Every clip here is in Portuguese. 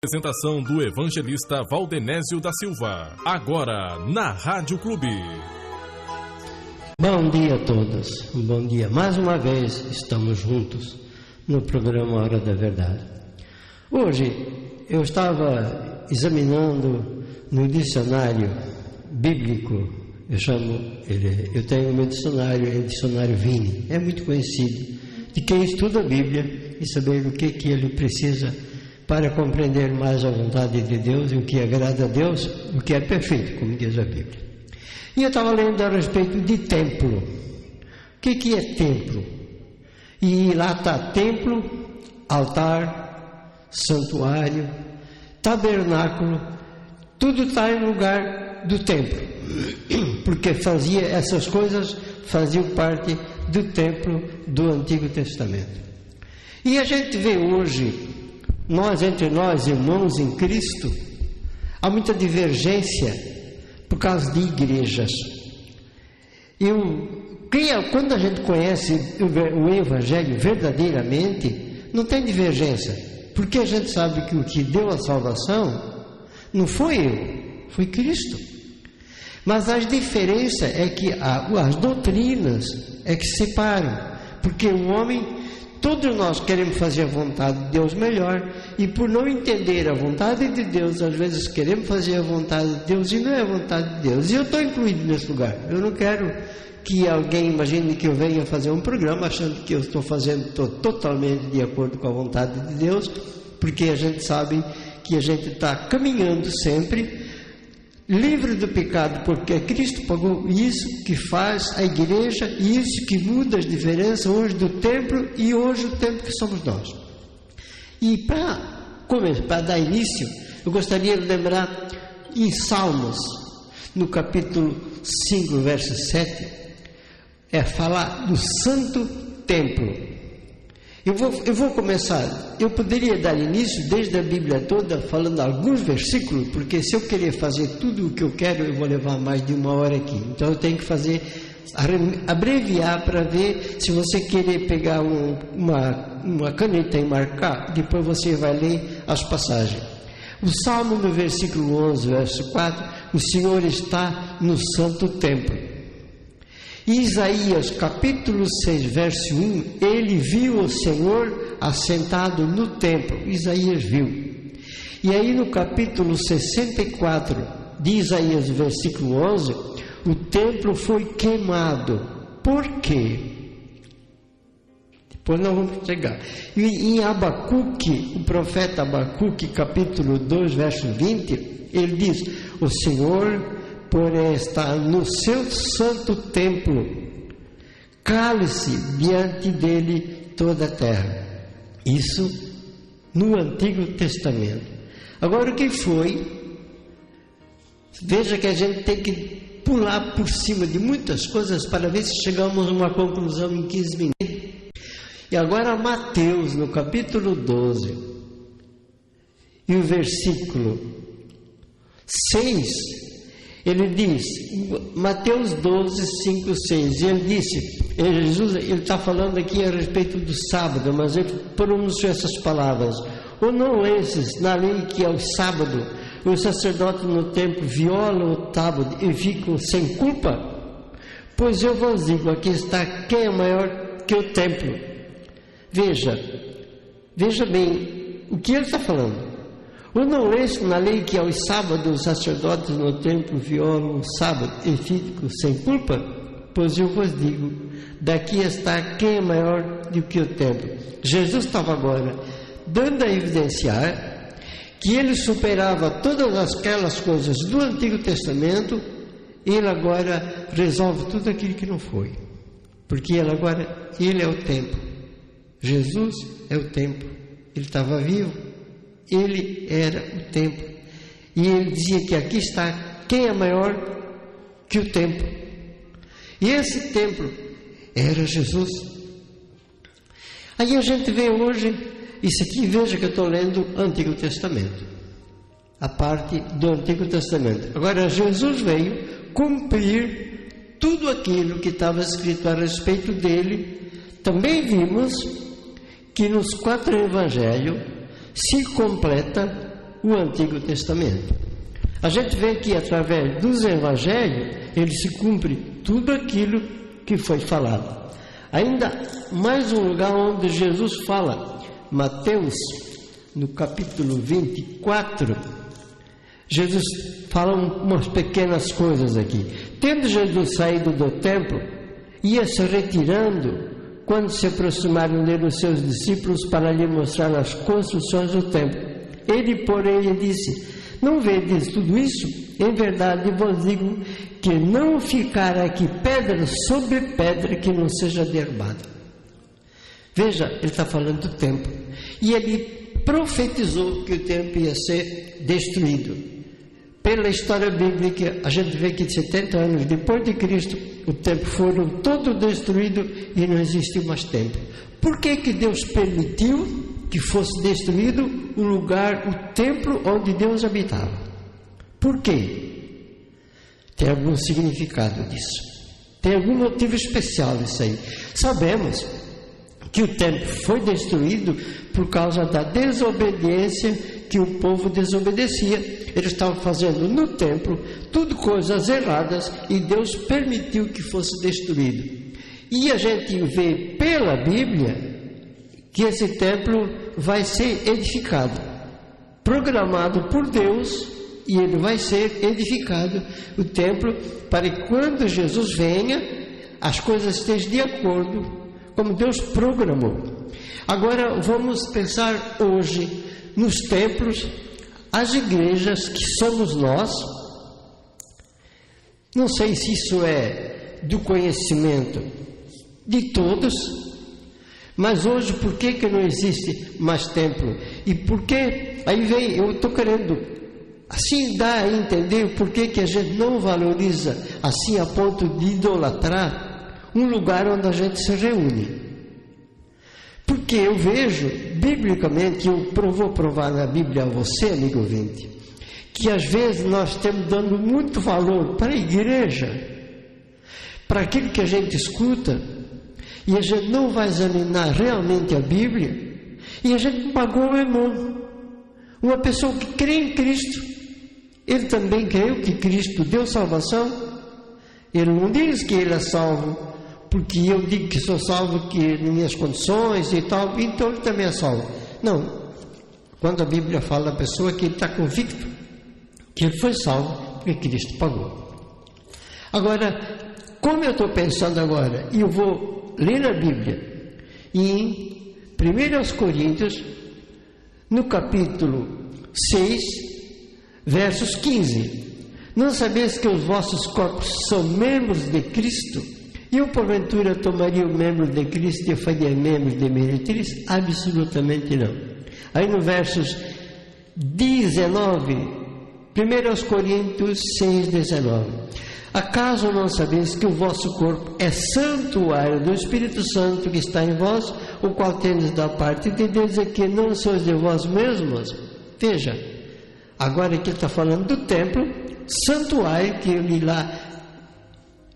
Apresentação do evangelista Valdenésio da Silva, agora na Rádio Clube. Bom dia a todos, bom dia. Mais uma vez estamos juntos no programa Hora da Verdade. Hoje eu estava examinando no dicionário bíblico, eu tenho o meu dicionário, é o dicionário Vini, é muito conhecido de quem estuda a Bíblia e saber o que ele precisa para compreender mais a vontade de Deus e o que agrada a Deus, o que é perfeito, como diz a Bíblia. E eu estava lendo a respeito de templo. O que é templo? E lá está templo, altar, santuário, tabernáculo, tudo está em lugar do templo, porque essas coisas faziam parte do templo do Antigo Testamento. E a gente vê hoje, entre nós, irmãos em Cristo, há muita divergência por causa de igrejas. Quando a gente conhece o Evangelho verdadeiramente, não tem divergência, porque a gente sabe que o que deu a salvação não foi eu, foi Cristo. Mas a diferença é que as doutrinas é que separam, porque o homem, todos nós queremos fazer a vontade de Deus melhor, e por não entender a vontade de Deus, às vezes queremos fazer a vontade de Deus e não é a vontade de Deus. E eu estou incluído nesse lugar. Eu não quero que alguém imagine que eu venha fazer um programa achando que eu estou totalmente de acordo com a vontade de Deus, porque a gente sabe que a gente está caminhando sempre livre do pecado, porque Cristo pagou isso que faz a igreja, e isso que muda as diferenças hoje do templo e hoje o templo que somos nós. E para dar início, eu gostaria de lembrar em Salmos, no capítulo 5, verso 7, é falar do santo templo. Eu vou começar, eu poderia dar início desde a Bíblia toda falando alguns versículos, porque se eu querer fazer tudo o que eu quero, eu vou levar mais de 1 hora aqui. Então eu tenho que abreviar para ver. Se você querer pegar uma caneta e marcar, depois você vai ler as passagens. O Salmo no versículo 11, verso 4, o Senhor está no santo templo. Isaías capítulo 6, verso 1, ele viu o Senhor assentado no templo. Isaías viu. E aí no capítulo 64 de Isaías, versículo 11, o templo foi queimado. Por quê? Depois nós vamos chegar. E em Abacuque, o profeta Abacuque, capítulo 2, verso 20, ele diz: o Senhor, porém, está no seu santo templo, cale-se diante dele toda a terra. Isso no Antigo Testamento. Agora, o que foi? Veja que a gente tem que pular por cima de muitas coisas para ver se chegamos a uma conclusão em 15 minutos. E agora Mateus, no capítulo 12, e o versículo 6, ele diz, Mateus 12, 5, 6, ele disse, Jesus, ele está falando aqui a respeito do sábado, mas ele pronunciou essas palavras: ou não esses, na lei que é o sábado, o sacerdote no templo viola o sábado e ficam sem culpa? Pois eu vos digo, aqui está quem é maior que o templo. Veja bem o que ele está falando. Ou não leste na lei que aos sábados os sacerdotes no templo violam o sábado e ficam sem culpa? Pois eu vos digo, daqui está quem é maior do que o templo. Jesus estava agora dando a evidenciar que ele superava todas aquelas coisas do Antigo Testamento, e ele agora resolve tudo aquilo que não foi, porque ele é o templo. Jesus é o templo. Ele estava vivo, ele era o templo, e ele dizia que aqui está quem é maior que o templo, e esse templo era Jesus. Aí a gente vê hoje isso aqui. Veja que eu estou lendo o Antigo Testamento, a parte do Antigo Testamento. Agora Jesus veio cumprir tudo aquilo que estava escrito a respeito dele. Também vimos que nos 4 evangelhos se completa o Antigo Testamento. A gente vê que através dos evangelhos ele se cumpre tudo aquilo que foi falado. Ainda mais um lugar onde Jesus fala, Mateus, no capítulo 24, Jesus fala umas pequenas coisas aqui. Tendo Jesus saído do templo, ia se retirando quando se aproximaram dele os seus discípulos para lhe mostrar as construções do templo. Ele, porém, lhe disse: não vedes tudo isso? Em verdade vos digo que não ficará aqui pedra sobre pedra que não seja derrubada. Veja, ele está falando do templo. E ele profetizou que o templo ia ser destruído. Pela história bíblica, a gente vê que 70 anos depois de Cristo, o templo foram todo destruído e não existiu mais templo. Por que que Deus permitiu que fosse destruído o lugar, o templo onde Deus habitava? Por quê? Tem algum significado disso. Tem algum motivo especial disso aí. Sabemos que o templo foi destruído por causa da desobediência que o povo desobedecia. Eles estavam fazendo no templo tudo coisas erradas e Deus permitiu que fosse destruído. E a gente vê pela Bíblia que esse templo vai ser edificado, programado por Deus, e ele vai ser edificado, o templo, para que quando Jesus venha, as coisas estejam de acordo como Deus programou. Agora vamos pensar hoje nos templos, as igrejas que somos nós. Não sei se isso é do conhecimento de todos, mas hoje por que que não existe mais templo? E por que, aí vem, eu estou querendo assim dar a entender por que que a gente não valoriza assim a ponto de idolatrar um lugar onde a gente se reúne. Porque eu vejo, biblicamente, eu vou provar na Bíblia a você, amigo ouvinte, que às vezes nós estamos dando muito valor para a igreja, para aquilo que a gente escuta, e a gente não vai examinar realmente a Bíblia, e a gente pagou o irmão. Uma pessoa que crê em Cristo, ele também creu que Cristo deu salvação. Ele não diz que ele é salvo porque eu digo que sou salvo que nas minhas condições e tal, então ele também é salvo. Não. Quando a Bíblia fala da pessoa que ele está convicto que ele foi salvo porque Cristo pagou. Agora, como eu estou pensando agora, e eu vou ler na Bíblia, em 1 Coríntios, no capítulo 6, versos 15: não sabeis que os vossos corpos são membros de Cristo? E eu, porventura, tomaria o membro de Cristo e faria membro de meretriz? Absolutamente não. Aí no versos 19, 1 Coríntios 6, 19: acaso não sabeis que o vosso corpo é santuário do Espírito Santo que está em vós, o qual tendes da parte de Deus, e que não sois de vós mesmos? Veja, agora aqui está falando do templo, santuário, que eu li lá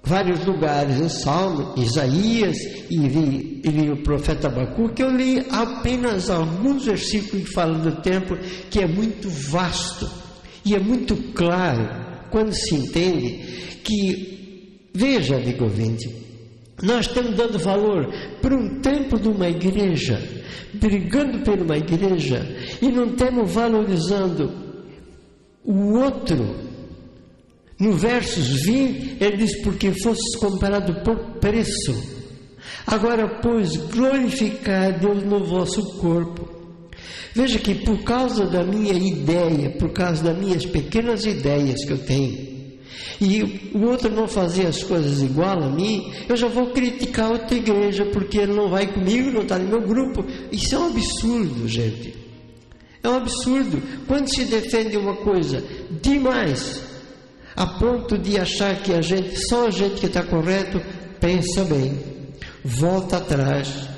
vários lugares, em Salmo, Isaías, e li o profeta Abacuque, que eu li apenas alguns versículos que falam do templo, que é muito vasto, e é muito claro, quando se entende que, veja, amigo ouvinte, nós estamos dando valor para um templo de uma igreja, brigando por uma igreja, e não estamos valorizando o outro. No versos 20, ele diz: porque fostes comparado por preço. Agora, pois, glorificai a Deus no vosso corpo. Veja que por causa da minha ideia, por causa das minhas pequenas ideias que eu tenho, e o outro não fazer as coisas igual a mim, eu já vou criticar outra igreja, porque ele não vai comigo, não está no meu grupo. Isso é um absurdo, gente. É um absurdo. Quando se defende uma coisa demais, a ponto de achar que só a gente que está correto, pensa bem, volta atrás,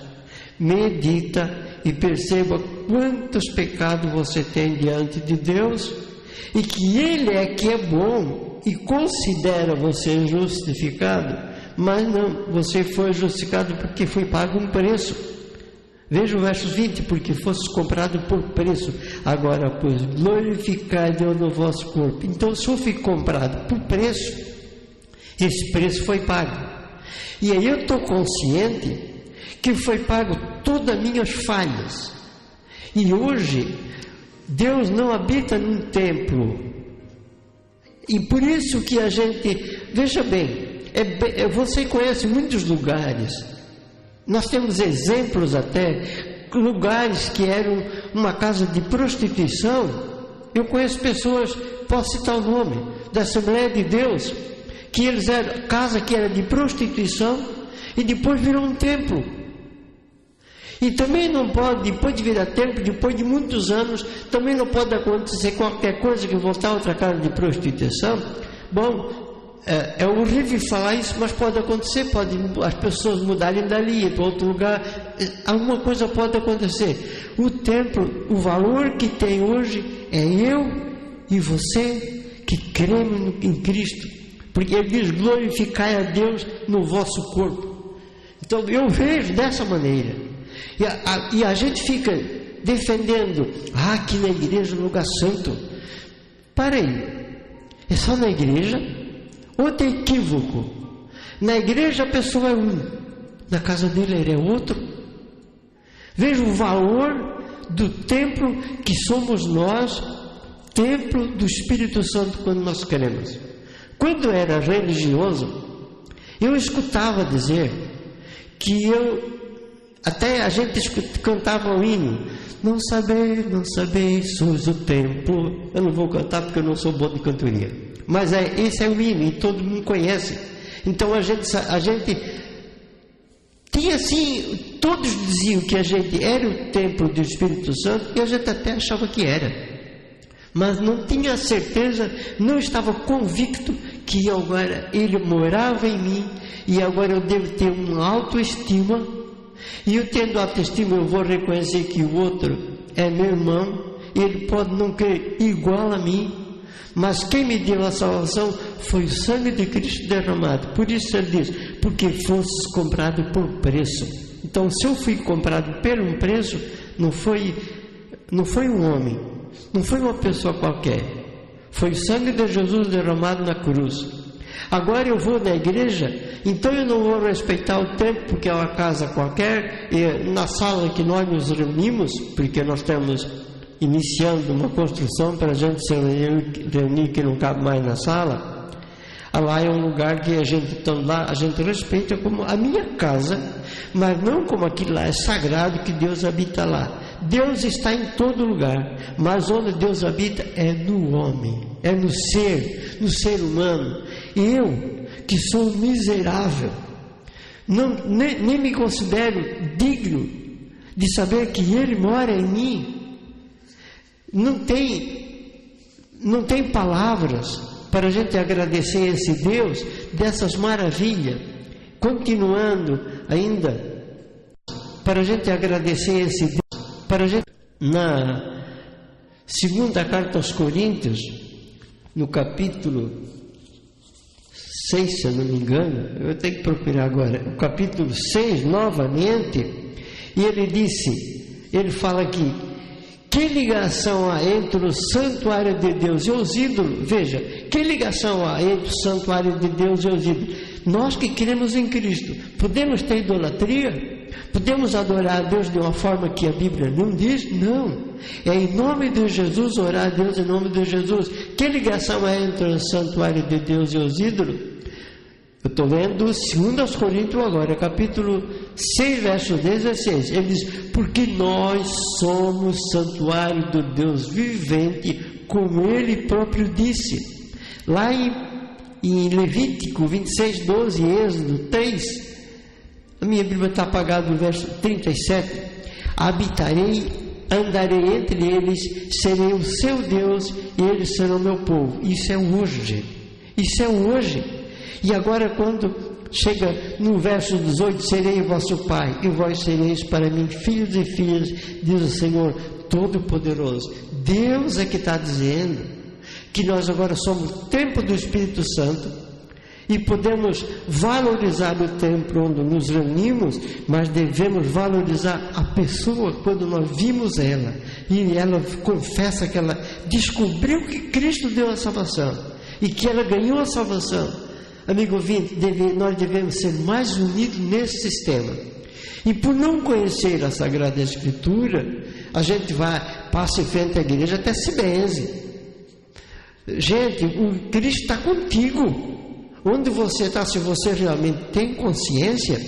medita e perceba quantos pecados você tem diante de Deus, e que Ele é que é bom e considera você justificado, mas não, você foi justificado porque foi pago um preço. Veja o verso 20, porque fosse comprado por preço. Agora, pois, glorificai Deus no vosso corpo. Então, se eu fui comprado por preço, esse preço foi pago. E aí eu estou consciente que foi pago todas as minhas falhas. E hoje, Deus não habita num templo. E por isso que a gente, veja bem, você conhece muitos lugares. Nós temos exemplos até, lugares que eram uma casa de prostituição. Eu conheço pessoas, posso citar o nome, da Assembleia de Deus, que eles eram casa que era de prostituição e depois virou um templo. E também não pode, depois de virar templo, depois de muitos anos, também não pode acontecer qualquer coisa que voltar a outra casa de prostituição. Bom, é horrível falar isso, mas pode acontecer, pode as pessoas mudarem dali para outro lugar, alguma coisa pode acontecer. O templo, o valor que tem hoje é eu e você que cremos em Cristo, porque ele diz: glorificai a Deus no vosso corpo. Então eu vejo dessa maneira, e a gente fica defendendo: aqui na igreja é um lugar santo. Para aí, é só na igreja? Outro equívoco: na igreja a pessoa é um, na casa dele ele é outro. Veja o valor do templo que somos nós, templo do Espírito Santo, quando nós queremos. Quando eu era religioso, eu escutava dizer que até a gente cantava o hino: não sabeis, sois o templo. Eu não vou cantar porque eu não sou bom de cantoria, mas esse é o hino e todo mundo conhece. Então a gente tinha assim, todos diziam que a gente era o templo do Espírito Santo, e a gente até achava que era, mas não tinha certeza, não estava convicto que agora ele morava em mim, e agora eu devo ter uma autoestima, e eu tendo autoestima eu vou reconhecer que o outro é meu irmão, ele pode não crer igual a mim, mas quem me deu a salvação foi o sangue de Cristo derramado. Por isso ele diz: porque fostes comprado por preço. Então, se eu fui comprado por um preço, não foi um homem, não foi uma pessoa qualquer, foi o sangue de Jesus derramado na cruz. Agora eu vou na igreja, então eu não vou respeitar o templo porque é uma casa qualquer, e na sala que nós nos reunimos, porque nós estamos iniciando uma construção para a gente se reunir, que não cabe mais na sala. Lá é um lugar que a gente respeita como a minha casa, mas não como aquilo lá é sagrado, que Deus habita lá. Deus está em todo lugar, mas onde Deus habita é no homem, é no ser humano. E eu, que sou miserável, nem me considero digno de saber que Ele mora em mim. Não tem palavras para a gente agradecer a esse Deus dessas maravilhas. Continuando ainda, para a gente agradecer a esse Deus, na segunda carta aos Coríntios, no capítulo 6, se eu não me engano, eu tenho que procurar agora, o capítulo 6 novamente, e ele fala aqui: que ligação há entre o santuário de Deus e os ídolos? Veja, que ligação há entre o santuário de Deus e os ídolos? Nós que cremos em Cristo, podemos ter idolatria? Podemos adorar a Deus de uma forma que a Bíblia não diz? Não. É em nome de Jesus, orar a Deus em nome de Jesus. Que ligação há entre o santuário de Deus e os ídolos? Eu estou lendo 2 Coríntios agora, capítulo 6, verso 16. Ele diz: porque nós somos santuário do Deus vivente, como Ele próprio disse. Lá em Levítico 26, 12, Êxodo 3, a minha Bíblia está apagada no verso 37. Habitarei, andarei entre eles, serei o seu Deus e eles serão meu povo. Isso é o hoje, gente. Isso é o hoje. E agora, quando chega no verso 18: serei vosso pai e vós sereis para mim filhos e filhas, diz o Senhor Todo-Poderoso. Deus é que está dizendo que nós agora somos o templo do Espírito Santo, E podemos valorizar o templo onde nos reunimos, mas devemos valorizar a pessoa quando nós vimos ela. E ela confessa que ela descobriu que Cristo deu a salvação e que ela ganhou a salvação. Amigo ouvinte, nós devemos ser mais unidos nesse sistema. E por não conhecer a Sagrada Escritura, a gente passa em frente à igreja até se benze. Gente, o Cristo está contigo. Onde você está, se você realmente tem consciência.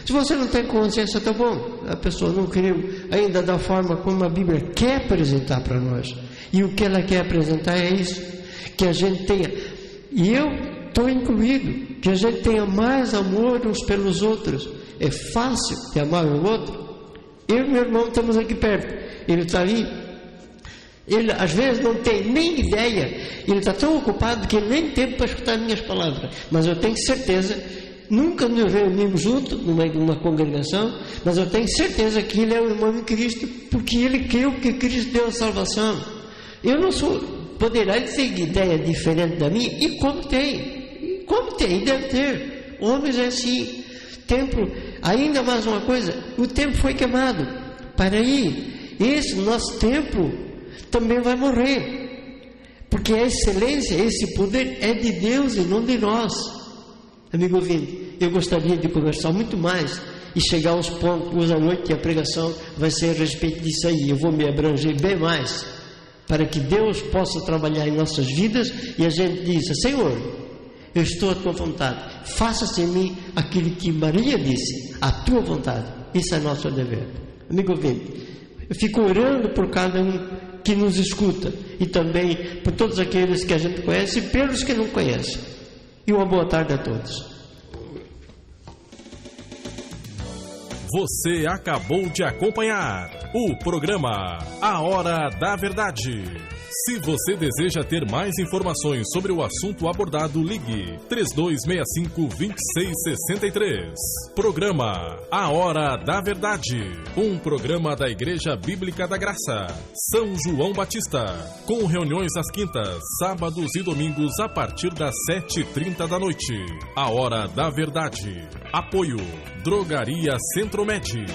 Se você não tem consciência, tá bom, a pessoa não creu ainda da forma como a Bíblia quer apresentar para nós. E o que ela quer apresentar é isso, que a gente tenha, e eu estou incluído, que a gente tenha mais amor uns pelos outros. É fácil de amar o outro. Eu e meu irmão estamos aqui perto, ele está ali. Ele às vezes não tem nem ideia, ele está tão ocupado que ele nem tem tempo para escutar minhas palavras, mas eu tenho certeza, nunca nos reunimos juntos numa congregação, mas eu tenho certeza que ele é um irmão em Cristo, porque ele creu que Cristo deu a salvação. Eu não poderá ter ideia diferente da minha, e como tem, deve ter. Homens é assim. Tempo, ainda mais uma coisa, o tempo foi queimado. Para aí, esse nosso tempo também vai morrer, porque a excelência, esse poder é de Deus e não de nós. Amigo ouvinte, eu gostaria de conversar muito mais e chegar aos pontos. Hoje à noite a pregação vai ser a respeito disso aí. Eu vou me abranger bem mais, para que Deus possa trabalhar em nossas vidas e a gente diz: Senhor, eu estou à tua vontade, faça-se em mim aquilo que Maria disse, a tua vontade. Isso é nosso dever. Amigo ouvinte, eu fico orando por cada um que nos escuta, e também por todos aqueles que a gente conhece e pelos que não conhecem. E uma boa tarde a todos. Você acabou de acompanhar o programa A Hora da Verdade. Se você deseja ter mais informações sobre o assunto abordado, ligue 3265-2663. Programa A Hora da Verdade, um programa da Igreja Bíblica da Graça, São João Batista, com reuniões às quintas, sábados e domingos a partir das 7h30 da noite. A Hora da Verdade. Apoio Drogaria Centro-Med.